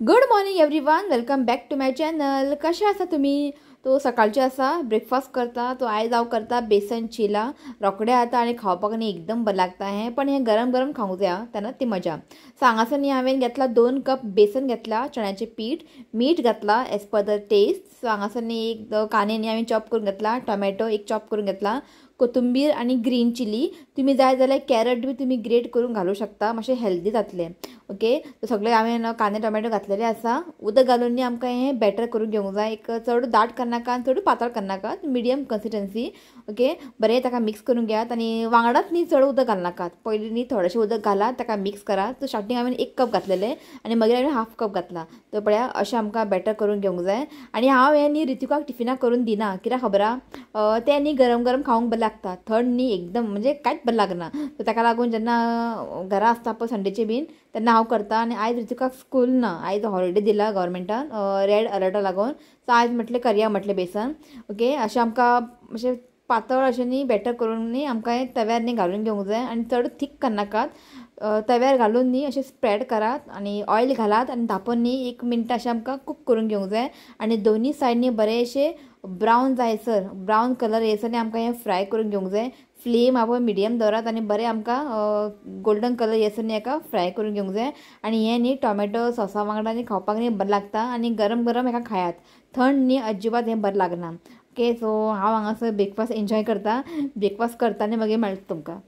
Good morning everyone, welcome back to my channel. कशा आसा तुम्ही? तो सकाळचे आसा ब्रेकफास्ट करता तो आयज हांव करता बेसन चिला. रोखडे आता आनी खावपाक न्ही एकदम बरें लागता हें, पण हें गरम गरम खावंक जाय तेन्ना ती मजा. सो हांगासर न्ही हांवें घेतला 2 कप बेसन घेतला, चण्याचें पीठ, मीठ घातला as per the taste. So हांगासर न्ही एक कांदे न्ही हांवें चॉप करून घेतला, टोमॅटो एक चॉप करून घेतला, कोथिंबीर आनी ग्रीन चिली. तुम्ही जाय जाल्यार कॅरट बी तुम्ही ग्रेट करून घालूं शकता, मातशें हेल्दी जातलें. ओके, सगळे हांवें कांदे टोमॅटो घातलेले आसा. उदक घालून न्ही आमकां हें बॅटर करून घेवंक जाय. एक चड दाट करनाका आनी चड पातळ करनाकात, मिडियम कन्सिस्टन्सी. ओके, बरें ताका मिक्स करून घेयात आनी वांगडाच न्ही चड उदक घालनाकात. पयलीं न्ही थोडेशें उदक घालात, ताका मिक्स करात. सो स्टार्टींग हांवें 1 कप घातलेलें आनी मागीर हांवें हाफ कप घातला. तो पळया अशें आमकां बॅटर करून घेवंक जाय. आनी हांव हें न्ही रितिकाक टिफिनाक करून दिना, कित्याक खबर आहा तें न्ही गरम गरम खावंक बरें लागता. थंड न्ही एकदम म्हणजे कांयच बरें लागना. सो ताका लागून जेन्ना घरा आसता पळय संडेचे बीन तेन्ना हांव करता. आनी आयज रितिकाक स्कूल ना, आयज हॉलिडे दिला गव्हर्मेंटान रेड अलर्टा लागून. सो आयज म्हटलें करया म्हटलें बेसन. ओके, अशें आमकां अशें पातळ अशें न्ही बॅटर करून न्ही आमकां हें तव्यार न्ही घालून घेवंक जाय आनी चड थीक करनाकात. तव्यार घालून न्ही अशें स्प्रेड करात आनी ऑयल घालात आनी धांपून न्ही 1 मिनट अशें आमकां कूक करून घेवंक जाय. आनी दोनी सायड न्ही बरेशें ब्रावन जायसर, ब्रावन कलर येयसर न्ही आमकां हें फ्राय करून घेवंक जाय. फ्लेम आपण मिडियम दवरात आनी बरें आमकां गोल्डन कलर येयसर न्ही हेका फ्राय करून घेवंक जाय. आनी हें न्ही टोमॅटो सॉसा वांगडा न्ही खावपाक न्ही बरें लागता आनी गरम गरम हेका खायात. थंड न्ही अजिबात हें बरें लागना. ओके, सो हांव हांगासर ब्रेकफास्ट एन्जॉय करता. ब्रेकफास्ट करता आनी मागीर मेळटा तुमकां.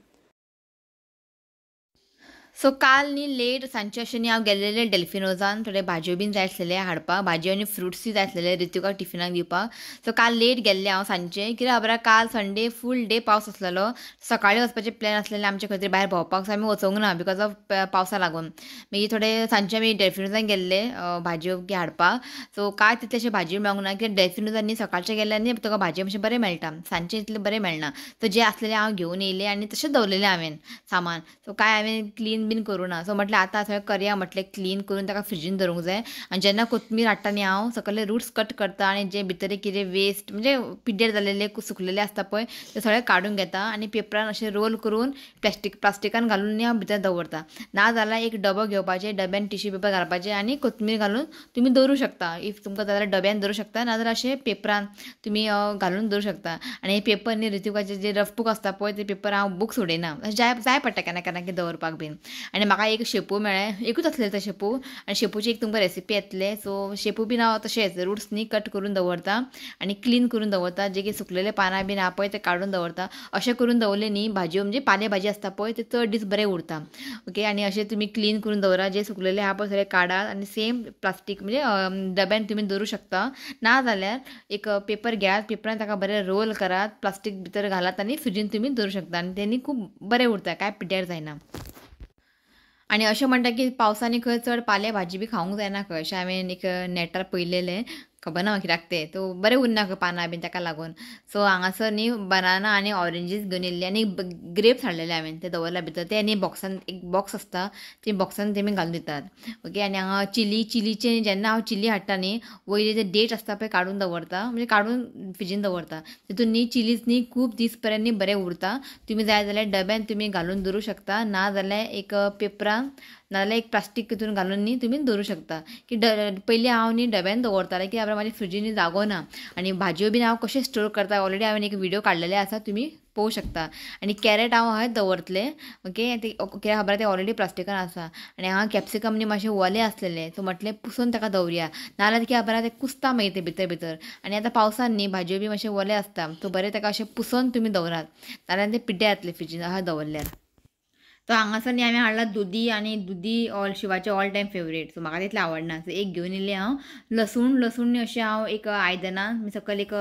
सो काल न्ही लेट सांजचे अशें न्ही हांव गेल्लेलें डेल्फिनोजान. थोडे भाजयो बीन जाय आसलेले हाडपाक, भाजयो आनी फ्रुट्सूय जाय आसलेले रितिकाक टिफिनाक दिवपाक. सो काल लेट गेल्लें हांव सांजचें, कित्याक खबर काल संडे फूल डे पावस आसलेलो. सकाळीं वचपाचें प्लॅन आसलेलें आमचे खंय तरी भायर भोंवपाक, सो आमी वचोंक ना बिकॉज ऑफ पावसा लागून. मागीर थोडे सांजचे आमी डेल्फिनोजान गेल्ले भाजयो बी हाडपाक. सो कांय तितले अशें भाजयो मेळोंक ना, कित्याक डेल्फिनोजान न्ही सकाळचें गेल्यार न्ही तुका भाजयो मातशें बरें मेळटा, सांजचें इतलें बरें मेळना. सो जें आसलेलें हांव घेवन येयलें आनी तशेंच दवरलेलें हांवें सामान. सो कांय हांवें क्लीन बीन करूं ना. सो म्हटलें आतां थंय करया म्हटलें क्लीन करून ताका फ्रिजीन दवरूंक जाय. आनी जेन्ना कोथमीर हाडटा न्ही हांव सकयले रूट्स कट करता आनी जे भितर कितें वेस्ट म्हणजे पिड्ड्यार जाल्लेले सुकलेले आसता पळय ते सगळे काडून घेता आनी पेपरान अशें रोल करून प्लास्टिकान घालून न्ही हांव भितर दवरता. ना जाल्यार एक डबो घेवपाचें, डब्यान टिश्यू पेपर घालपाचें आनी कोथमीर घालून तुमी दवरूं शकता. इफ तुमकां जाल्यार डब्यान दवरूं शकता, नाजाल्यार अशें पेपरान तुमी घालून दवरूं शकता. आनी हे पेपर न्ही रितिकाचे जे रफ बूक आसता पळय ते पेपर हांव बुक्स उडयना, जाय पडटा केन्ना केन्ना कितें दवरपाक बीन. आनी म्हाका एक शेपू मेळ्ळें, एकूच आसलें तो शेपू आनी शेपूची एक तुमकां रेसिपी येतले. सो शेपू बीन हांव तशेंच रूट्स न्ही कट करून दवरता आनी क्लीन करून दवरता. जे कितें सुकलेले पानां बीन आहा पळय ते काडून दवरता. अशें करून दवरले न्ही भाजयो म्हणजे पाले भाजी आसता पळय ते चड दीस बरें उरता. ओके, आनी अशें तुमी क्लीन करून दवरा. जे सुकलेले आहा पळय सगळे काडात आनी सेम प्लास्टीक म्हणजे डब्यान तुमी दवरूं शकता. ना जाल्यार एक पेपर घेयात, पेपरान ताका बरें रोल करात, प्लास्टीक भितर घालात आनी फ्रिजीन तुमी दवरूं शकता. आनी तेणी खूब बरें उरता, कांय पिड्ड्यार जायना. आनी अशें म्हणटा की पावसांनी खंय चड पाले भाजी बी खावंक जायना खंय, अशें हांवें एक नॅटार पळयलेलें. खबर ना कित्याक तें तो बरें उरना खंय पानां बीन ताका लागून. सो हांगासर न्ही बनाना आनी ऑरेंजीस घेवन येयल्ले आनी ग्रेप्स हाडलेले हांवें, ते दवरल्या भितर. ते न्ही बॉक्सान एक बॉक्स आसता, ते बॉक्सान तेमी घालून दितात. ओके, आनी हांगा चिलीचें जेन्ना हांव चिली हाडटा न्ही वयले जे डेट आसता पळय काडून दवरता, म्हणजे काडून फ्रिजीन दवरता. तितून न्ही चिलीज न्ही खूब दीस पर्यंत न्ही बरें उरता. तुमी जाय जाल्यार डब्यान तुमी घालून दवरूं शकता, ना जाल्यार एक पेपरान नाजाल्यार एक प्लास्टीक तितून घालून न्ही तुमी दवरूं शकता. की पयलीं हांव न्ही डब्यान दवरतालें की म्हाज्या फ्रिजीन जागो ना. आनी भाजयो बीन हांव कशें स्टोर करता ऑलरेडी हांवें एक व्हिडिओ काडलेले आसा, तुमी पळोवंक शकता. आनी कॅरेट हांव हय दवरतलें. ओके, ते कित्याक खबर ते ऑलरेडी प्लास्टिकान आसा. आनी हांगा कॅप्सिकम न्ही मातशें वले आसलेले, सो म्हटलें पुसून ताका दवरया, नाजाल्यार कित्याक खबर ते कुसता मागीर ते भितर. आनी आतां पावसान न्ही भाजयो बी मातशें वले आसता, सो बरें ताका अशें पुसून तुमी दवरात, नाजाल्यार ते पिड्ड्यार जातले फ्रिजीन अशें दवरल्यार. तो हांगासर न्ही हांवें हाडला दुदी, आनी दुदी शिवाचे ऑल टायम फेवरेट. सो म्हाका तितलें आवडना. सो एक घेवन येयलें हांव. लसूण न्ही अशें हांव एक आयदनान सकयल एक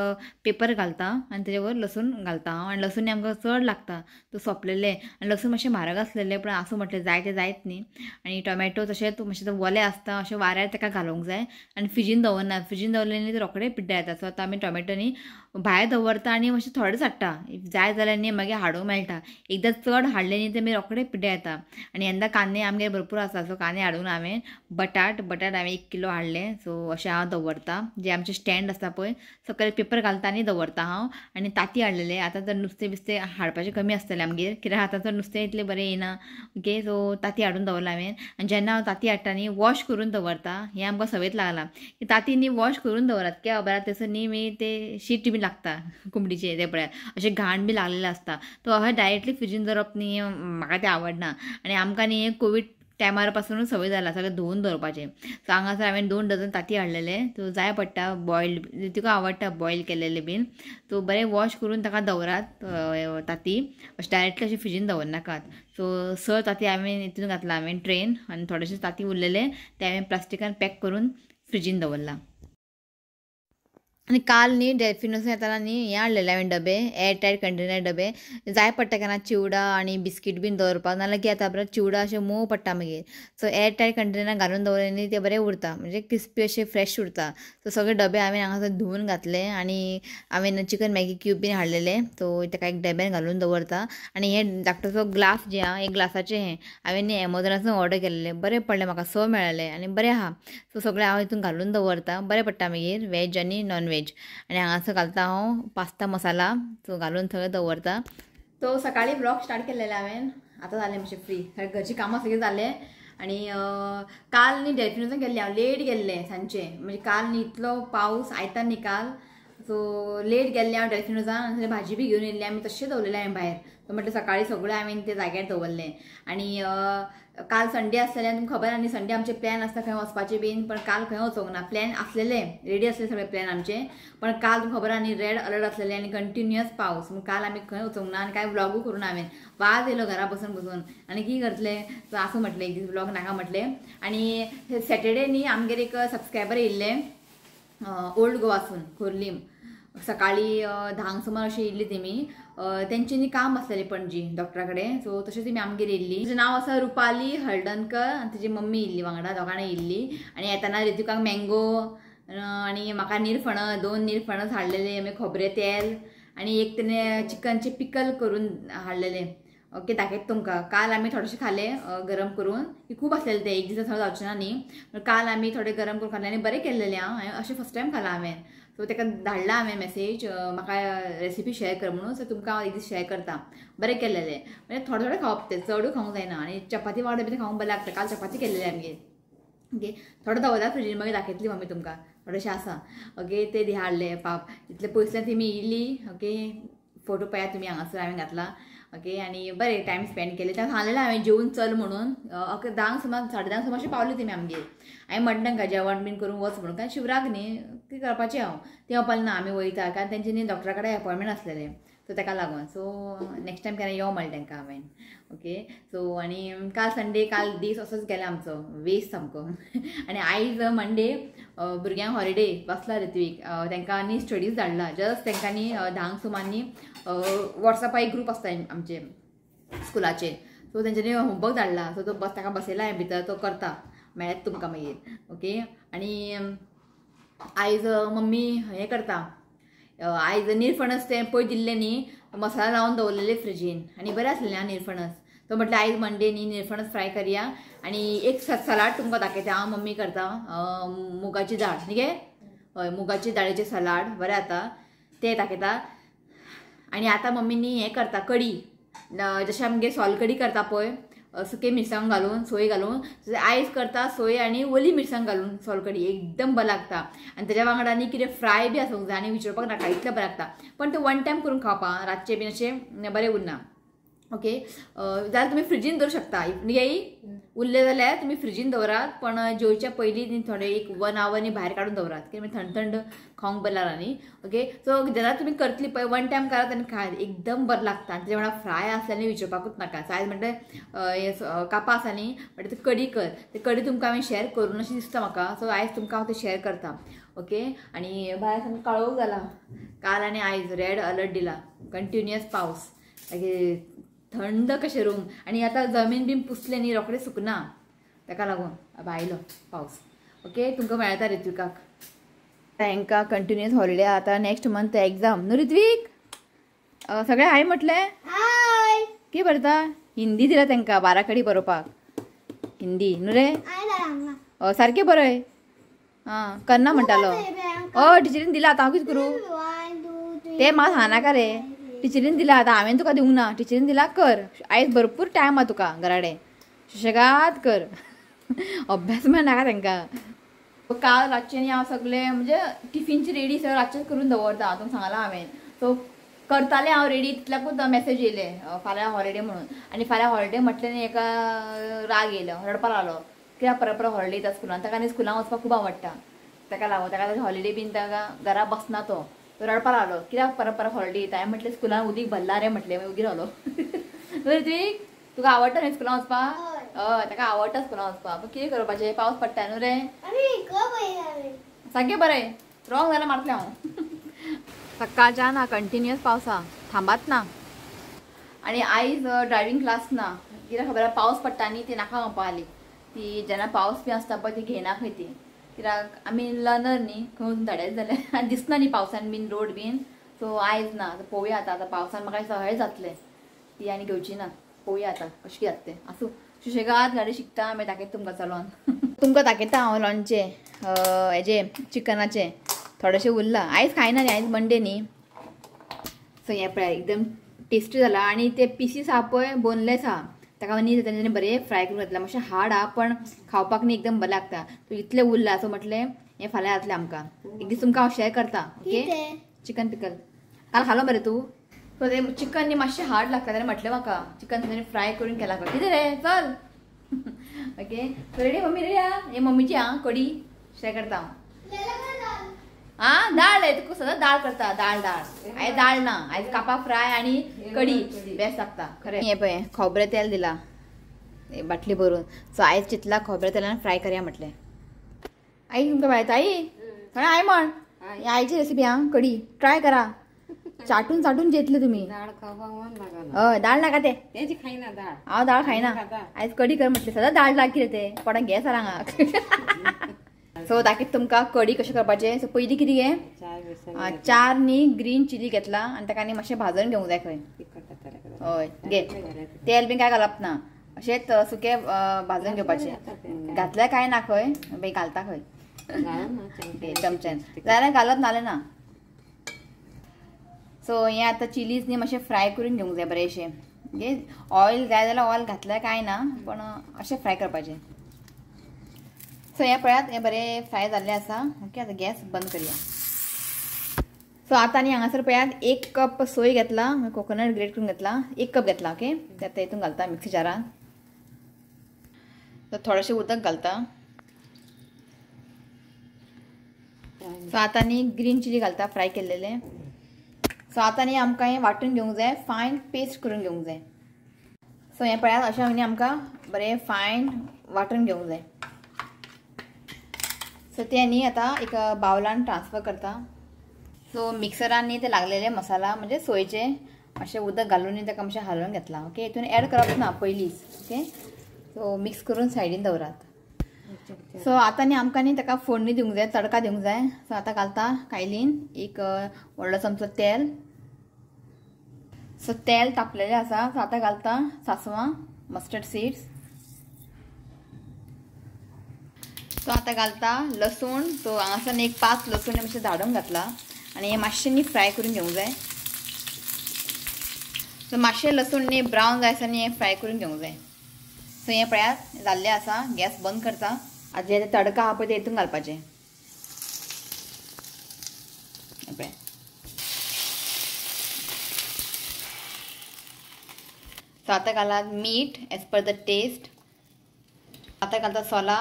पेपर घालता आनी तेजे वयर लसूण घालता हांव. आनी लसूण आमकां चड लागता, तो सोंपलेले आनी लसूण मातशें म्हारग आसलेले, पूण आसूं म्हटलें जाय ते जायत न्ही. आनी टोमॅटो तशेंच मातशें वले आसता, अशें वाऱ्यार ताका घालूंक जाय. आनी फ्रिजीन दवरनात, फ्रिजीन दवरलें न्ही ते रोखडे पिड्ड्यार जाता. सो आतां आमी टोमॅटो न्ही भायर दवरता आनी मातशें थोडेंच हाडटा. जाय जाल्यार न्ही मागीर हाडूंक मेळटा. एकदां चड हाडले न्ही ते मागीर रोखडे पिड्डे येता. आनी यंदा कांदे आमगेर भरपूर आसा, सो कांदे हाडून हांवें बटाट हांवें 1 किलो हाडले. सो अशें हांव दवरता. जे आमचे स्टँड आसता पळय सकयल पेपर घालता आनी दवरता हांव. आनी तांती हाडलेले. आतां तर नुस्तें बिस्तें हाडपाचें कमी आसतलें आमगेर, कित्याक आतां तर नुस्तें इतलें बरें येना. ओके, सो तांती हाडून दवरला हांवें. आनी जेन्ना हांव तांती हाडटा न्ही वॉश करून दवरता. हें आमकां संवयत लागला की तांती न्ही वॉश करून दवरात की खबर थंयसर न्ही मागीर ते शीट बी लागता कोंबडीचे ते पळय अशें घाण बी लागलेले आसता. तो अशें डायरेक्टली फ्रिजीन दवरप न्ही म्हाका तें आवडना. आनी आमकां न्ही कोवीड टायमार पासूनच संवय जाला सगळें धुवून दवरपाचें. सो हांगासर हांवें 2 डझन तांती हाडलेले. तो जाय पडटा बॉयल्ड, तुका आवडटा बॉयल केलेले बीन. तो बरें वॉश करून ताका दवरात तांती. अशें डायरेक्टली अशें फ्रिजीन दवरनाकात. सो 6 तांती हांवें हितून घातला हांवें ट्रेन. आनी थोडेशे तांती उरलेले ते हांवें प्लास्टिकान पॅक करून फ्रिजीन दवरला. आनी काल न्ही डेल्फिनोसान येताना न्ही हें हाडलेलें हांवें डबे, एअर टायट कंटेनर डबे. जाय पडटा केन्ना चिवडा आनी बिस्कीट बीन दवरपाक, नाल्यार कितें जाता बरें चिवडा अशें मोव पडटा मागीर. सो एअर टायट कंटेनर घालून दवरले न्ही ते बरें उरता, म्हणजे क्रिस्पी अशे फ्रेश उरता. सो सगळे डबे हांवें हांगासर धुवून घातले. आनी हांवें चिकन मॅगी क्यूब बीन हाडलेले, सो ताका एक डब्यान घालून दवरता. आनी हें धाकटोसो ग्लास जे आहा एक ग्लासाचें हें हांवें न्ही एमेझॉनासून ऑर्डर केल्लें. बरें पडलें म्हाका, 6 मेळ्ळे आनी बरें आहा. सो सगळें हांव हितून घालून दवरता, बरें पडटा मागीर वेज आनी नॉन वेज. आनी हांगासर घालता हांव पास्ता मसाला, सो घालून सगळें दवरता. तो सकाळी ब्लॉग स्टार्ट केल्लेले हांवें. आतां जालें मातशें फ्री, घरचीं कामां सगळीं जालें. आनी काल न्ही डेल्फिनोसान गेल्लें हांव, लेट गेल्लें सांजचें. म्हणजे काल न्ही इतलो पावस आयतार न्ही काल, सो लेट गेल्लें हांव डेल्फिनोसान. आनी भाजी बी घेवन येयल्ली आमी, तशें दवरलेलें हांवें भायर. सो म्हटलें सकाळीं सगळें हांवें ते जाग्यार दवरलें. आनी काल संडे आसलेलें तुमकां खबर आनी संडे आमचे प्लॅन आसता खंय वचपाचें बीन, पण काल खंय वचोंक ना. प्लॅन आसलेले रेडी आसले सगळे प्लॅन आमचे, पण काल तुमकां खबर आनी रेड अलर्ट आसलेले आनी कंटिन्युअस पावस. म्हणून काल आमी खंय वचोंक ना आनी कांय व्लॉगूय करूं ना हांवें. वाज येयलो घरा बसून आनी कितें करतलें. सो आसूं म्हटलें एक दीस व्लॉग नाका म्हटलें. आनी सॅटर्डे न्ही आमगेर एक सबस्क्रायबर येयल्ले ओल्ड गोवासून खोर्लीम. सकाळी 10 सुमार अशी येयल्ली तेमी. तेंची न्ही काम आसलेलें पणजी डॉक्टरा कडेन. सो तशें तेमी आमगेर येयल्ली. तिचें नांव आसा रुपाली हळदणकर आनी तिची मम्मी येयल्ली वांगडा, दोगांय येयल्ली. आनी येताना रितुकाक मँगो आनी म्हाका निरफणस, 2 निरफणस हाडलेले, मागीर खोबरें तेल आनी एक तेणें चिकनचें पिकल करून हाडलेलें. ओके, दाखयता तुमकां. काल आमी थोडेशें खालें गरम करून. खूब आसलेलें तें, एक दिसा सगळें जावचें ना न्ही. काल आमी थोडें गरम करून खालें आनी बरें केल्लेलें हांव अशें फर्स्ट टायम खालां हांवें. सो ताका धाडला हांवें मेसेज म्हाका रेसिपी शेअर कर म्हणून. सो तुमकां हांव एक दीस शेअर करता. बरें केल्लेलें, म्हणजे थोडें थोडें खावप तें, चडूय खावंक जायना. आनी चपाती वांगडा बी खावंक बरें लागता. काल चपाती केल्लेली आमगेर. ओके, थोडें दवरता फ्रिजीन, मागीर दाखयतली मम्मी तुमकां. थोडेशें आसा. ओके, ते हाडले पाप. इतले पयसल्यान तेमी येयली. ओके, फोटो पळयात तुमी हांगासर हांवें घातला. ओके, आनी बरें टायम स्पेंड केले. ताका सांगलेलें हांवें जेवून चल म्हणून. 10 सुमार 10:30 सुमार अशें पावली तेमी आमगेर. हांवें म्हणटा तांकां जेवण बीन करून वच म्हणून, कारण शिवराक न्ही कितें करपाचें हांव. तें म्हणपालें ना आमी वयता, कारण तेंचे न्ही डॉक्टरा कडेन अपॉयंटमेंट आसलेलें. सो ताका लागून. सो नेक्स्ट टायम केन्ना यो म्हणलें तांकां हांवें. ओके, सो आनी काल संडे, काल दीस असोच गेलो आमचो, वेस्ट सामको. आनी आयज मंडे भुरग्यांक हॉलिडे बसला ऋत्वीक. तांकां न्ही स्टडीज धाडला. जस्ट तांकां न्ही 10 सुमार न्ही वॉट्सॅपा एक ग्रूप आसता आमचे स्कुलाचे. सो तेंच्यांनी होमवर्क धाडला. सो तो ताका बसयला हांवें भितर, तो करता. मेळत तुमकां मागीर. ओके, आनी आयज मम्मी हें करता. आयज निरफणस तें पळय दिल्लें न्ही, मसाला लावन दवरलेले फ्रिजीन. आनी बरें आसलेलें आं निरफणस. तो म्हटलें आयज मंडे न्ही निरफणस फ्राय करया. आनी एक सलाड तुमकां दाखयता हांव मम्मी करता. मुगाची दाळ न्ही गे, हय मुगाची दाळीचें सलाड बरें जाता, तें दाखयता. आनी आतां मम्मी न्ही हें करता कडी, जशें आमगे सोलकडी करता पळय सुके मिरसांग घालून, सोय घालून. आयज करता सोय आनी ओली मिरसांग घालून सोलकडी, एकदम बरें लागता. आनी तेज्या वांगडा न्ही कितें फ्राय बी आसूंक जाय आनी विचारपाक नाका, इतलें बरें लागता. पण तें वन टायम करून खावपाक रातचें बीन अशें बरें उरना. ओके, जाल्यार तुमी फ्रिजीन दवरूं शकता न्ही, उरले जाल्यार तुमी फ्रिजीन दवरात. पण जेवच्या पयलीं न्ही थोडे एक 1 आवर न्ही भायर काडून दवरात, कित्याक थंड थंड खावंक बरें लागना न्ही. ओके, सो जेन्ना तुमी करतली पळय वन टायम करात आनी खायात, एकदम बरें लागता. आनी तेज्या वांगडा फ्राय आसल्या न्ही विचारपाकूच नाका. सायज म्हणल्यार कापां आसा न्ही म्हणटा ती कडी कर. ती कडी तुमकां हांवें शेअर करून अशें दिसता म्हाका. सो आयज तुमकां हांव तें शेअर करता. ओके, आनी भायर सामको काळोख जाला. काल आनी आयज रेड अलर्ट दिला, कंटिन्युअस पावस, थंड कशें रूम. आनी आतां जमीन बीन पुसलें न्ही रोखडें सुकना, ताका लागून भायलो पावस. ओके, तुमकां मेळटा ऋतुकाक. तांकां कंटिन्युअस हॉलिडे आता नेक्स्ट मंथ एग्जाम न्हू ऋत्विक. सगळे हाय म्हटले. हाय कितें बरयता. हिंदी दिला तांकां 12 कडी बरोवपाक. हिंदी न्हू रे. सारकें बरय. करना म्हणटालो. टिचरीन दिला आतां हांव कितें करूं. ते म्हाका सांगनाका रे. टिचरीन दिला आतां हांवें तुका दिवंक ना. टिचरीन दिला कर. आयज भरपूर टायम आहा तुका घराडे. सुशेगाद कर. अभ्यास मेळनाका तांकां. काल रातचें हांव सगळें म्हणजे टिफिनची रेडी सगळें रातचें करून दवरता. तुमकां सांगलां हांवें. सो करतालें हांव रेडी तितल्याकूच मेसेज येयले फाल्यां हॉलिडे म्हणून. आनी फाल्यां हॉलिडे म्हटलें न्ही एका राग येयलो रडपाक लागलो. कित्याक परत हॉलिडे येता स्कुलान. ताका न्ही स्कुलान वचपाक खूब आवडटा. ताका लागून ताका हॉलिडे बीन ताका घरा बसना तो रडपाक लागलो. कित्याक परत हॉलिडे येता. हांवें म्हटलें स्कुलान उदीक भरला रे म्हटलें. उगी रावलो. ऋत्विक तुका आवडटा न्ही स्कुलान वचपाक. हय ताका आवडटा स्कुलान वचपाक. कितें करपाचें पावस पडटा न्हू रे. सारकें बरें. रॉंग जाल्यार मारतलें हांव. सकाळच्यान ना कंटिन्युअस पावसा थांबात ना. आनी आयज ड्रायव्हिंग क्लास ना. कित्याक खबर पावस पडटा न्ही ती नाका म्हणपा आली. ती जेन्ना पावस बी आसता पळय ती घेयना खंय ती. कित्याक आमी लर्नर न्ही खंय धाडत जाल्यार आनी दिसना न्ही पावसान बीन रोड बीन. सो आयज ना. पळोवया आतां पावसान म्हाका सवय जातलें. ती आनी घेवची ना. पळोवया आतां कशें जाता तें. आसूं सुशेगाद गाडी शिकता. मागीर दाखयता तुमकां चलोवन. तुमकां दाखयता हांव लोणचें हेजें चिकनाचें. थोडेशें उरलां. आयज खायना न्ही आयज मंडे न्ही. सो हें पळय एकदम टेस्टी जाला. आनी ते पीसीस आहा पळय बोनलेस आहा. ताका न्ही तेणें बरें फ्राय करून घातला. मातशें हार्ड आहा पण खावपाक न्ही एकदम बरें लागता. सो इतलें उरलां. सो म्हटलें हें फाल्यां जातलें आमकां. एक दीस तुमकां हांव शेअर करता. ओके चिकन पिकल. काल खालो मरे तूं. सो तें चिकन न्ही मातशें हार्ड लागता. ताणें म्हटलें म्हाका चिकन ताणें फ्राय करून केला खंय. कितें रे चल. Okay so ready mummy ready आहा. हे मम्मीची आहा कडी शेअर करता हांव. दाळ रे तुका सदांच दाळ करता. दाळ आयज दाळ ना. आयज कापा फ्राय आनी कडी बेस्ट लागता खरें. हें पळय खोबरें तेल दिलां बाटली भरून. सो आयज चिंतला खोबरें तेलान फ्राय करया म्हटलें. आई तुमकां मेळटा आई थोडें आय म्हण. ही आयची रेसिपी आहा कडी ट्राय करा. चाटून चाटून जेतले तुमी. हय दाळ नाका ते. हांव दाळ खायना. आयज कडी कर म्हटलें. सदांच दाळ दाळ कितें तें कोणाक घे सर हांगा. सो दाखयता तुमकां कडी कशें करपाचें. सो पयलीं कितें घे 4 न्ही ग्रीन चिली घेतला आनी ताका न्ही मातशें भाजून घेवंक जाय खंय. हय घे तेल बीन काय घालप ना. अशेंच सुकें भाजून घेवपाचें. घातल्यार काय ना खंय मागीर घालता खंय चमच्यान जाल्यार घालप नाल्यार ना. सो हें आतां चिलीज न्ही मातशें फ्राय करून घेवंक जाय बरेंशें. म्हणजे ऑयल जाय जाल्यार ऑयल घातल्यार काय ना पण अशें फ्राय करपाचें. सो हें पळयात हें बरें फ्राय जाल्लें आसा. ओके आतां गॅस बंद करया. सो आतां न्ही हांगासर पळयात 1 कप सोय घेतला. कोकोनट ग्रेट करून घेतला. 1 कप घेतला. ओके ते आतां हितून घालता मिक्सी जारान. सो थोडेशें उदक घालता. सो आतां न्ही ग्रीन चिली घालता फ्राय केल्लेलें. सो आतां न्ही आमकां हें वांटून घेवंक जाय. फायन पेस्ट करून घेवंक जाय. सो हें पळयात अशें न्ही आमकां बरें फायन वांटून घेवंक जाय. सो तें न्ही आतां एक बावलान ट्रान्सफर करता. सो मिक्सरान न्ही ते लागलेले मसाला म्हणजे सोयचे अशें उदक घालून न्ही ताका मातशें हालोवन घेतला. ओके हितून एड करप ना पयलींच. ओके सो मिक्स करून सायडीन दवरात. सो आतां न्ही आमकां न्ही ताका फोडणी दिवंक जाय. तडका दिवंक जाय. सो आतां घालता कायलीन एक व्हडलो चमचो तेल. सो तेल तापलेलें आसा. सो आतां घालता सासवां मस्टर्ड सीड्स. सो आतां घालता लसूण. सो हांगासर एक 5 लसूण मातशें धाडून घातला आनी हें मातशें न्ही फ्राय करून घेवंक जाय. सो मातशें लसूण न्ही ब्रावन जाय आसा न्ही हें फ्राय करून घेवंक जाय. सो हें पळयात जाल्लें आसा. गॅस बंद करता. आतां जें तडका आहा पळय तें हितून घालपाचें. पळय सो आतां घालात मीठ एज पर द टेस्ट. आतां घालता सोला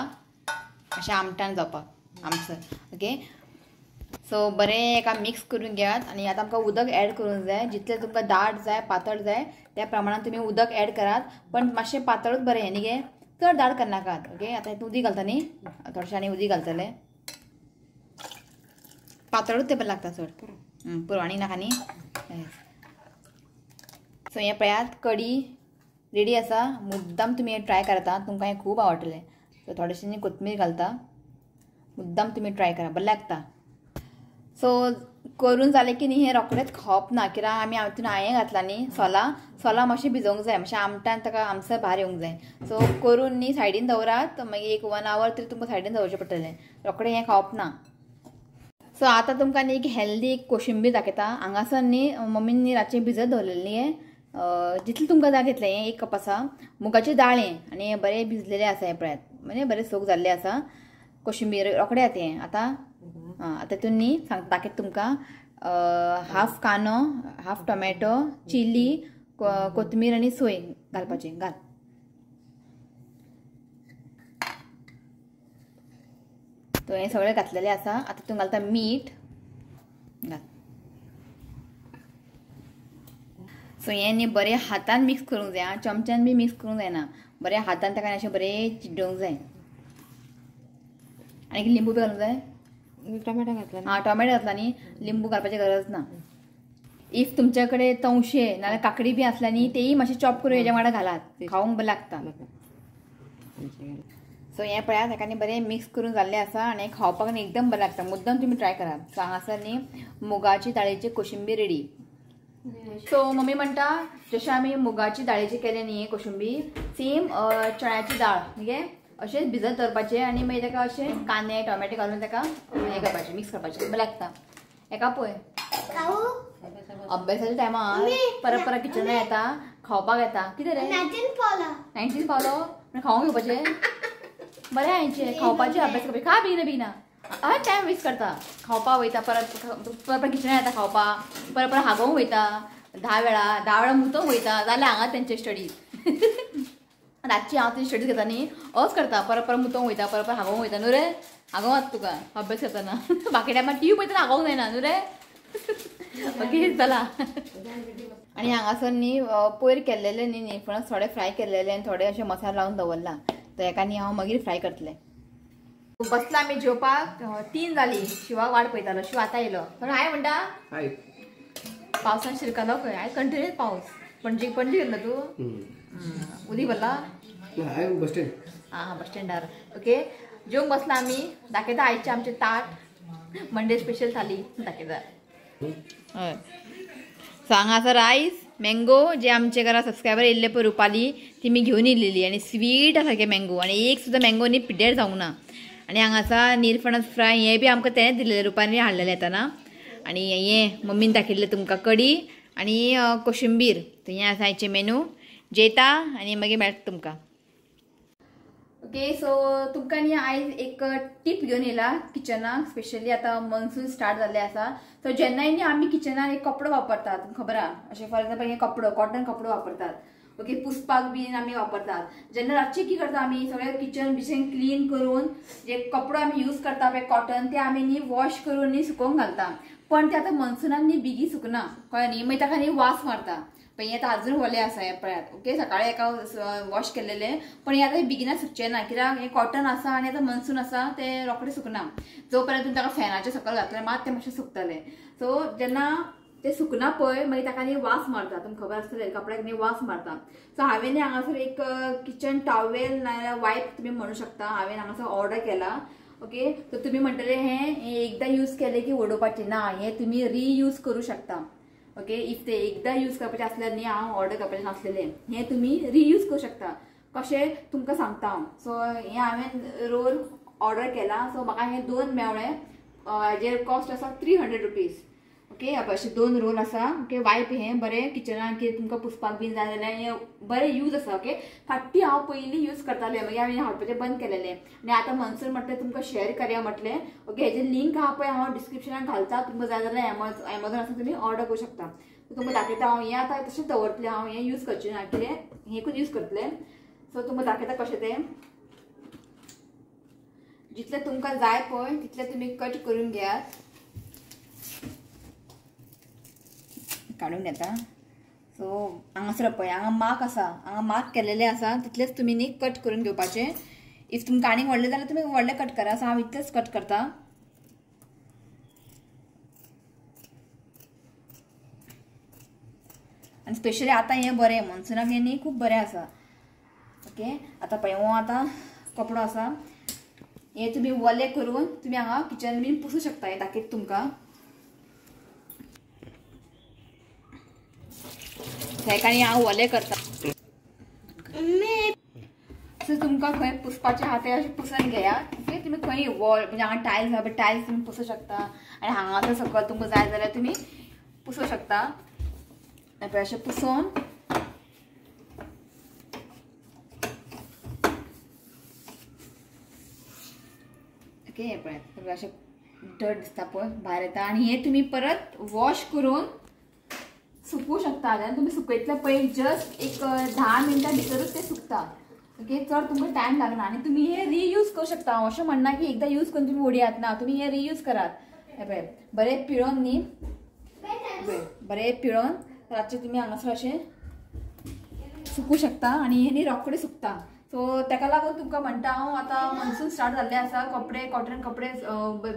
अशें आमटान जावपाक आमचर. ओके सो बरें एका मिक्स करून घेयात. आनी आतां आमकां उदक एड करूंक जाय. जितलें तुमकां दाट जाय पातळ जाय त्या प्रमाणान तुमी उदक एड करात. पण मातशें पातळूच बरें हें न्ही गे चड दाट करनाकात. ओके आतां हितून उदीक घालता न्ही थोडेशें आनी उदीक घालतलें. पातळूच तें बरें लागता चड पुरो आनी नाका न्ही. सो हें पळयात कडी रेडी आसा. मुद्दाम तुमी हें ट्राय करात. तुमकां हें खूब आवडटलें. सो थोडेशें न्ही कोथमीर घालता. मुद्दाम तुमी ट्राय करा बरें लागता. सो करून जालें की न्ही हें रोखडेंच खावप ना, कित्याक आमी हातून हांवें घातलां न्ही सोलां मातशें भिजोवंक जाय, मातशें आमटान ताका आमसार भायर येवंक जाय. सो करून न्ही सायडीन दवरात, मागीर एक 1 आवर तरी तुमकां सायडीन दवरचें पडटलें, रोखडें हें खावप ना. सो आतां तुमकां न्ही एक हेल्दी कोशिंबीर दाखयता. हांगासर न्ही मम्मीन न्ही रातचें भिजत दवरलेलें हें जितलें तुमकां जाय तितलें. हें 1 कप आसा मुगाची दाळ हें, आनी हें बरें भिजलेलें आसा. हें पळयात, म्हणजे बरें सोक जाल्लें आसा. कोशिंबीर रोखडें येता हें. आतां तातूंत न्ही दाखयता तुमकां हाफ कांदो, हाफ टोमॅटो, चिली, कोथमीर आनी सोय घालपाची. घाल. तो हें सगळें घातलेलें आसा. आतां तूं घालता मीठ. घाल. सो हें न्ही बरें हातान मिक्स करूंक जाय, चमच्यान बी मिक्स करूंक जायना. बरें हातान ताका अशें बरें चिड्डूंक जाय. आनी लिंबू बी घालूंक जाय. टोमॅटो घातला. टोमॅटो घातला न्ही, लिंबू घालपाची गरज ना. इफ तुमच्या कडेन तवशे नाल्यार काकडी बी आसल्या न्ही तेय मातशें चॉप करून हेज्या वांगडा घालात, खावंक बरें लागता. सो हें पळयात, हेका न्ही बरें मिक्स करून जाल्लें आसा आनी खावपाक न्ही एकदम बरें लागता. मुद्दम तुमी ट्राय करात. सो हांगासर न्ही मुगाची दाळीची कोशिंबीर रेडी. सो मम्मी म्हणटा जशें आमी मुगाची दाळीची केलें न्ही कोशिंबीर, सेम चण्याची दाळ म्हणजे अशेंच भिजत दवरपाचें आनी मागीर ताका अशें कांदे टोमॅटो घालून ताका हें करपाचें, मिक्स करपाचें, बरें लागता. हेका पळय अभ्यासाच्या टायमार परत किचनात येता, खावपाक येता. कितें रे 19 पावलो खावंक घेवपाचें, बरें हांचें खावपाचें, अभ्यास करपाचें. खा बेगिना हय टायम वेस्ट करता. खावपाक वयता, परत किचनात येता खावपाक, परत हागोवंक वयता 10 वेळा मुतोंक वयता. जालें हांगा तेंचे स्टडी. रातची हांव ती स्टडी घेता न्ही अच करता, परत मुतोंक वयता, परत हागोवंक वयता. न्हू रे हागोवंक तुका अभ्यास करतना. बाकी टायमार टीव्ही पळयतना हागोवंक जायना न्हू रे. ओके चला. आनी हांगासर न्ही पयर केल्लेले न्ही निरफणस थोडे फ्राय केल्लेले आनी थोडे अशें मसालो लावन दवरला. तर हेका न्ही हांव मागीर फ्राय करतलें. बसला आमी जेवपाक. 3 जाली. शिवाक वाट पळयतालो. शिव आतां येयलो. तर हाय म्हणटा. हाय. पावसान शिरकलो खंय. हाय कंटिन्यूस पावस. पणजे गेलो तूं. उदी भरला. हाय बस स्टँड. बस स्टँडार. ओके जेवंक बसला आमी. दाखयता आयचे आमचे ताट. मंडे स्पेशल थाली दाखयता. हय. सो हांगासर रायस मँगो जे आमचे घरा सबस्क्रायबर येयल्ले पळय रुपाली ती मी घेवन येयलेली आनी स्वीट आसा सारकें मँगो आनी एक सुद्दां मँगो न्ही पिड्ड्यार जावंक ना. आनी हांगासर निरफणस फ्राय हें बी आमकां तेंच दिलेलें रुपाली हाडलेलें येताना. आनी हें मम्मीन दाखयल्लें तुमकां कडी आनी कोशिंबीर. तर हें आसा आयचें मेनू. जेता आनी मागीर मेळटा तुमकां. ओके सो तुमकां न्ही आयज एक टीप घेवन येयला किचनाक. स्पेशली आतां मॉन्सून स्टार्ट जाल्लें आसा. सो जेन्नाय न्ही आमी किचनान एक कपडो वापरतात खबर आहा. अशें फॉर एक्झाम्पल हे कपडो कॉटन कपडो वापरतात. ओके पुसपाक बीन आमी वापरतात. जेन्ना रातची कितें करता आमी सगळें किचन बिचन क्लीन करून जे कपडो आमी यूज करता पळय कॉटन ते आमी न्ही वॉश करून न्ही सुकोवंक घालता. पण ते आतां मॉन्सूनान न्ही बेगी सुकना कळ्ळें न्ही. मागीर ताका न्ही वास मारता. पण हे आतां अजून वलें आसा हें पळयात. ओके सकाळी एका वॉश केल्लेलें पण हे आतां बेगिना सुकचें ना कित्याक हें कॉटन आसा आनी आतां मॉन्सून आसा तें रोखडें सुकना. जो पर्यंत तुमी ताका फॅनाच्या सकयल घातलें मात तें मातशें सुकतलें. सो जेन्ना ते सुकना पळय मागीर ताका न्ही वास मारता. तुमकां खबर आसतलें कपड्याक न्ही वास मारता. सो हांवें न्ही हांगासर एक किचन टॉवेल नाल्यार वायप तुमी म्हणू शकता हांवें हांगासर ऑर्डर केला. ओके सो तुमी म्हणटले हें एकदां यूज केलें की उडोवपाचें ना. हें तुमी रियूज करूं शकता. ओके इफ ते एकदां यूज करपाचें आसल्यार न्ही हांव ऑर्डर करपाचें नासलेलें. हें तुमी रियूज करूं शकता. कशें तुमकां सांगता हांव. सो हें हांवें रोल ऑर्डर केला. सो म्हाका हें 2 मेळ्ळे. हेजेर कॉस्ट आसा 300 रुपीज. ओके अशें 2 रोल आसा. ओके वायप हें बरें किचनान कितें तुमकां पुसपाक बीन जाय जाल्यार हें बरें यूज आसा. ओके फाटीं हांव पयलीं यूज करतालें मागीर हांवें हाडपाचें बंद केलेलें आनी आतां मॉन्सून म्हटलें तुमकां शेअर करया म्हटलें. ओके हेजें लिंक आहा पळय हांव डिस्क्रिप्शनाक घालता. तुमकां जाय जाल्यार एमेझॉन आसा तुमी ऑर्डर करूं शकता. तुमकां दाखयता हांव हें आतां तशेंच दवरतलें. हांव हें यूज करचें ना कितें हेंकूच यूज करतलें. सो तुमकां दाखयता कशें तें. जितलें तुमकां जाय पळय तितलें तुमी कट करून घेयात. काडून घेता. सो हांगासर पळय हांगा मार्क आसा. हांगा मार्क केलेलें आसा तितलेच तुमी न्ही कट करून घेवपाचें. इफ तुमकां आनीक व्हडलें जाल्यार तुमी व्हडलें कट करा. सो हांव इतलेंच कट करता. आनी स्पेशली आतां हें बरें मॉन्सूनाक हें न्ही खूब बरें आसा. ओके आतां पळय हो आतां कपडो आसा. हें तुमी वलें करून तुमी हांगा किचन बीन पुसूं शकता. हें दाखयता तुमकां. सेकाणी हांव ओले करता सो तुमकां खंय पुसपाचे आहा ते अशें पुसून घेयात ओके तुमी खंय वॉल म्हणजे हांगा टायल्स आहा टायल्स तुमी पुसूं शकता आनी हांगासर सकयल तुमकां जाय जाल्यार तुमी पुसूं शकता अशें पुसून ओके हे पळय अशें डट दिसता पळय भायर येता आनी हे तुमी परत वॉश करून सुकवू शकता आनी तुमी सुकयतले पळय जस्ट एक 10 मिनटां भितरूच ते सुकता ओके चड तुमकां टायम लागना आनी तुमी हे रियूज करूं शकता अशें म्हणना की एकदां यूज करून तुमी उडयात ना तुमी हे रियूज करात हे पळय बरें पिळोवन न्ही बरें पिळोवन रातचे तुमी हांगासर अशें सुकू शकता आनी हे न्ही रोखडे सुकता सो ताका लागून तुमकां म्हणटा हांव आतां मॉन्सून स्टार्ट जाल्ले आसा कपडे कॉटन कपडे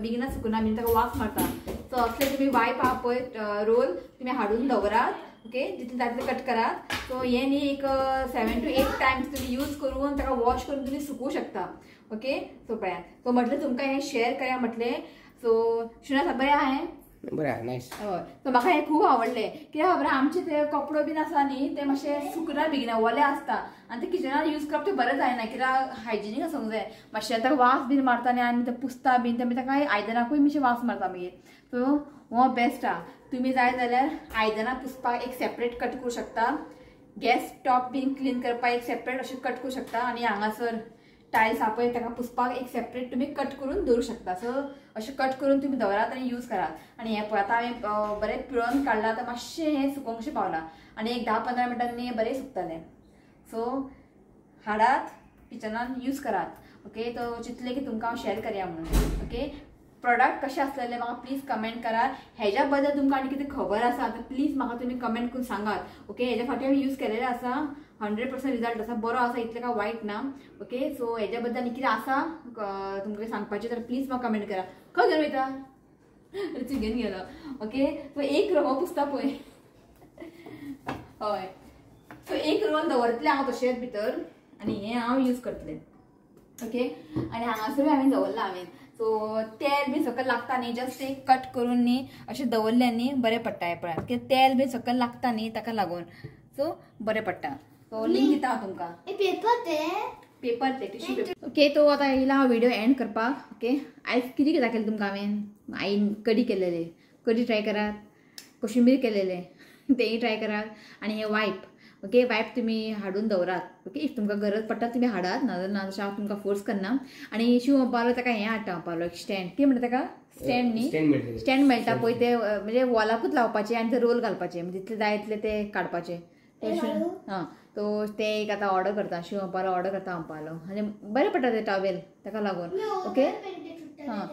बेगिनाच सुकना म्हणजे ताका वास मारता सो असले तुमी वायप आहा पळय रोल तुमी हाडून दवरात ओके जितले जाय तितले कट करात सो हे न्ही एक 7 to 8 टायम्स तुमी यूज करून ताका वॉश करून तुमी सुकवू शकता ओके सो पळयात सो म्हटलें तुमकां हे शेअर करूया म्हटलें सो शुनास बरें आहा हें बरें नायस हय सो म्हाका हें खूब आवडलें कित्याक खबर आमचे ते कपडो बीन आसा न्ही ते मातशे सुकना बेगिना ओले आसता आनी ते किचनान यूज करप ते बरें जायना कित्याक हायजिनीक आसूंक जाय मातशें ताका वास बीन मारता न्ही आनी ते पुसता बीन ते ताका आयदनाकूय मातशें वास मारता मागीर सो हो बेस्ट आहा तुमी जाय जाल्यार आयदनां पुसपाक एक सेपरेट कट करूं शकता गॅस टॉप बीन क्लीन करपाक एक सेपरेट अशें कट करूं शकता आनी हांगासर टायल्स आहा पळय ताका पुसपाक एक सेपरेट तुमी कट करून दवरूं शकता सो अशें कट करून तुमी दवरात आनी यूज करात आनी हें पळय आतां हांवें बरें पिळोवन काडलां आतां मातशें हें सुकोवंकशें पावलां आनी एक 10-15 मिनटांनी हें बरें सुकतलें सो हाडात किचनान यूज करात ओके तो चिंतलें की तुमकां हांव शेअर करया म्हणून ओके प्रोडक्ट कशें आसलेले म्हाका प्लीज कमेंट करात हेज्या बद्दल तुमकां आनी कितें खबर आसा तर प्लीज म्हाका तुमी कमेंट करून सांगात ओके हेज्या फाटीं हांवें यूज केलेलें आसा 100% रिजल्ट आसा बरो आसा इतलें काय वायट ना ओके सो हेज्या बद्दल आनी कितें आसा तुमकां सांगपाचें तर प्लीज म्हाका कमेंट करा खंय घेवन वयता ऋतू घेवन गेलो ओके सो एक हो पुसता पळय हय सो एक रोल दवरतलें हांव तशेंच भितर आनी हें हांव यूज करतलें ओके आनी हांगासर हांवें दवरलां हांवें सो तेल बी सकयल लागता न्ही जस्ट एक कट करून न्ही अशें दवरलें न्ही बरें पडटा हें पळयात कित्याक तेल बी सकयल लागता न्ही ताका लागून सो बरें पडटा सो लिंक दिता हांव तुमकां पेपर ते टिश्यू पेपर ओके तो आतां येयला हांव व्हिडिओ एंड करपाक ओके आयज कितें कितें दाखयलें तुमकां हांवें आईन कडी केलेले कडी ट्राय करात कोशिंबीर केलेले तेय ट्राय करात आनी हे वायप ओके वायप तुमी हाडून दवरात ओके इफ तुमकां गरज पडटा तुमी हाडात नाजाल्यार ना तशें हांव तुमकां फोर्स करना आनी शिव म्हणपालो ताका हें हाडटा म्हणपालो एक स्टँड कितें म्हणटा ताका स्टँड न्ही स्टँड मेळटा पळय ते म्हणजे वॉलाकूच लावपाचें आनी ते रोल घालपाचें म्हणजे जितले जाय तितले ते काडपाचे हां तो ते एक आतां ऑर्डर करता शिव म्हणपालो ऑर्डर करता म्हणपालो आनी बरें पडटा ते टॉवेल ताका लागून ओके हां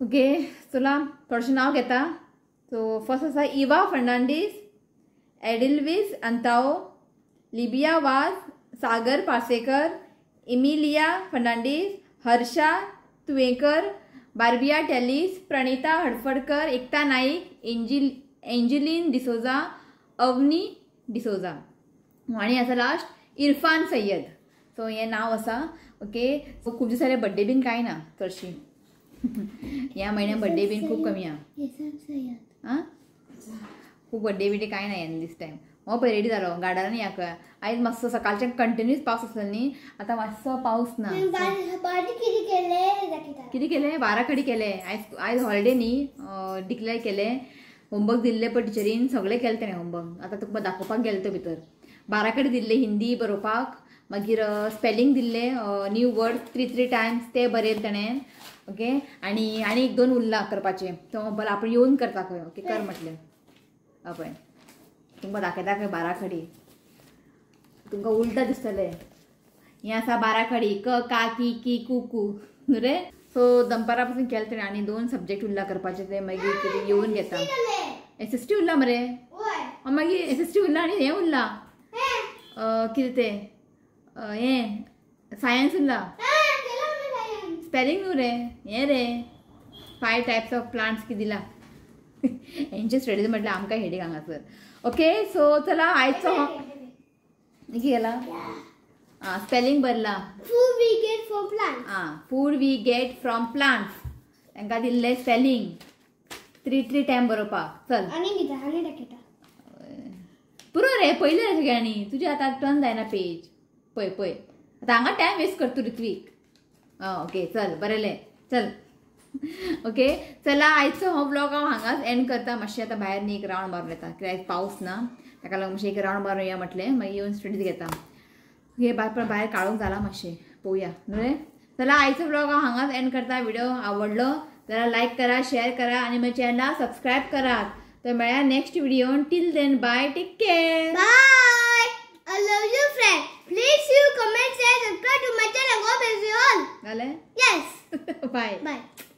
ओके चला थोडेशें नांव घेता सो फर्स्ट आसा इवा फर्नांडीस एडिल्विस अंताओ लिबिया वाज सागर पार्सेकर इमिलिया फर्नांडीस हर्षा तुवेकर बार्बिया टेलिस प्रणिता हडफडकर एकता नाईक एंजिलीन डिसोजा अवनी डिसोजा आनी आसा लास्ट इरफान सय्यद सो हें नांव आसा ओके सो खूब दिसांनी बड्डे बीन कांय ना चडशी ह्या म्हयन्यान बड्डे बीन खूब कमी आहा आं खूब बड्डे बिड्डे कांय ना ह्यान दीस टायम हो पळय रेडी जालो गार्डनान या आयज मातसो सकाळच्यान कंटिन्यूस पावस आसलो न्ही आतां मातसो पावस ना कितें केलें 12 खडी केले आयज हॉलिडे न्ही डिक्लेअर केले होमवर्क दिल्ले पळय टिचरीन सगळें केलें तेणें होमवर्क आतां तुका दाखोवपाक गेलो तो भितर 12 खडी दिल्ले हिंदी बरोवपाक मागीर स्पेलिंग दिल्ले न्यू वर्ड 3 टायम्स ते बरयले तेणें ओके आनी एक 2 उरला करपाचे तो बरें आपूण येवन करता खंय ओके कर म्हटलें पळय तुमकां दाखयता खंय 12 खडी तुमकां उलटा दिसतलें हें आसा 12 खडी क का की की कू कू न्हू रे सो दनपारा पासून केलें तेणें आनी 2 सब्जेक्ट उरला करपाचे ते मागीर कितें येवन घेता SST उरला मरे मागीर SST उरला आनी हें उरला कितें तें हें सायन्स उरला स्पेलिंग न्हू रे हें रे 5 टायप्स ऑफ प्लांट्स कितें दिला हेंचे स्टडीज म्हटल्यार आमकां हेडीक हांगासर ओके सो चला आयचो गेला आं स्पेलिंग बरला food we get from plants food we get from plants तांकां दिल्लें स्पेलिंग 3 टायम बरोवपाक चल आनी कितें आनी दाखयता पुरो रे पहिले रे सगळ्यांनी तुझे आता टर्न जायना पेज पय पय आता हांगा टायम वेस्ट करतो ऋत्विक ओके चल बरेले चल ओके चला आयचो हो ब्लॉग हांव हांगाच एंड करता मातशें आतां भायर न्ही एक रावंड मारून येता कित्याक पावस ना ताका लागून मातशें एक रावंड मारून या म्हटलें मागीर येवन स्टडीज घेता हे भायर काळोख जाला मातशें पळोवया न्हू रे चला आयचो ब्लॉग हांव हांगाच एंड करता व्हिडिओ आवडलो जाल्यार लायक करा शेअर करा आणि म्हज्या चॅनलाक सबस्क्रायब करात तर मेळ्या नेक्स्ट व्हिडिओन till then bye take care Bye. I love you, friend. Please you comment, share, subscribe to my channel. God bless you all. झालें Yes. Bye Bye.